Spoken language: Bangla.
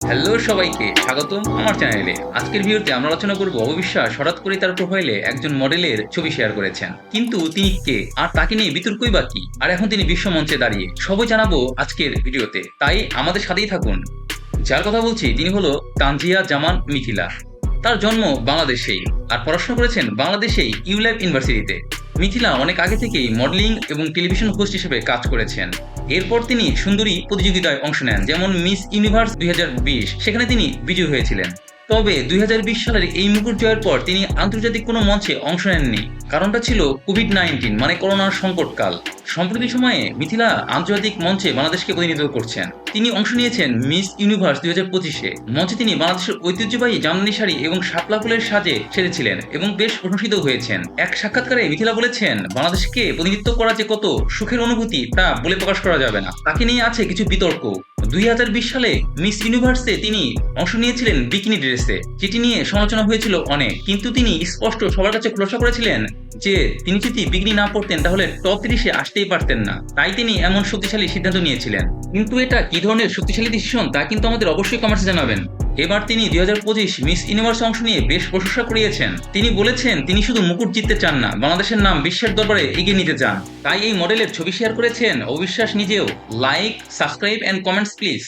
হ্যালো সবাইকে স্বাগতম আমার চ্যানেলে। আজকের ভিডিওতে আমরা আলোচনা করব অবিশ্বাস হঠাৎ করে তার প্রোফাইলে একজন মডেলের ছবি শেয়ার করেছেন, কিন্তু তিনি কে আর তাকে নিয়ে বিতর্কই বা কি, আর এখন তিনি বিশ্ব মঞ্চে দাঁড়িয়ে সবই জানাবো আজকের ভিডিওতে, তাই আমাদের সাথেই থাকুন। যার কথা বলছি তিনি হলো তানজিয়া জামান মিথিলা। তার জন্ম বাংলাদেশেই, আর পড়াশোনা করেছেন বাংলাদেশেই ইউল্যাব ইউনিভার্সিটিতে। মিথিলা অনেক আগে থেকেই মডেলিং এবং টেলিভিশন হোস্ট হিসেবে কাজ করেছেন। এরপর তিনি সুন্দরী প্রতিযোগিতায় অংশ নেন, যেমন মিস ইউনিভার্স 2020, সেখানে তিনি বিজয়ী হয়েছিলেন। তবে 2020 সালের এই মুকুট জয়ের পর তিনি আন্তর্জাতিক কোনো মঞ্চে অংশ নেননি। কারণটা ছিল কোভিড-19, মানে করোনার সংকটকাল। সম্প্রতি সময়ে মিথিলা আন্তর্জাতিক মঞ্চে বাংলাদেশকে প্রতিনিধিত্ব করছেন। তিনি অংশ নিয়েছেন মিস ইউনিভার্স 2025-এ। মঞ্চে তিনি বাংলাদেশের ঐতিহ্যবাহী জামদানি শাড়ি এবং শাপলা ফুলের সাজে সেজেছিলেন এবং বেশ প্রশংসিত হয়েছেন। এক সাক্ষাৎকারে মিথিলা বলেছেন, বাংলাদেশকে প্রতিনিধিত্ব করা যে কত সুখের অনুভূতি তা বলে প্রকাশ করা যাবে না। তাকে নিয়ে আছে কিছু বিতর্ক। 2020 সালে মিস ইউনিভার্সে তিনি অংশ নিয়েছিলেন বিকিনি ড্রেসে, যেটি নিয়ে সমালোচনা হয়েছিল অনেক, কিন্তু তিনি স্পষ্ট সবার কাছে খোলাসা করেছিলেন যে তিনি যদি বিকিনি না পরতেন তাহলে টপ 30-এ আসতেই পারতেন না। তাই তিনি এমন শক্তিশালী সিদ্ধান্ত নিয়েছিলেন। কিন্তু এটা কি ধরনের শক্তিশালী ডিসিশন তা কিন্তু আমাদের অবশ্যই কমেন্টে জানাবেন। এবার তিনি 2025 মিস ইউনিভার্সে অংশ নিয়ে বেশ প্রশংসা কুড়িয়েছেন। তিনি বলেছেন তিনি শুধু মুকুট জিততে চান না, বাংলাদেশের নাম বিশ্বের দরবারে এগিয়ে নিতে চান। তাই এই মডেলের ছবি শেয়ার করেছেন অবিশ্বাস নিজেও। Like, subscribe and comments please.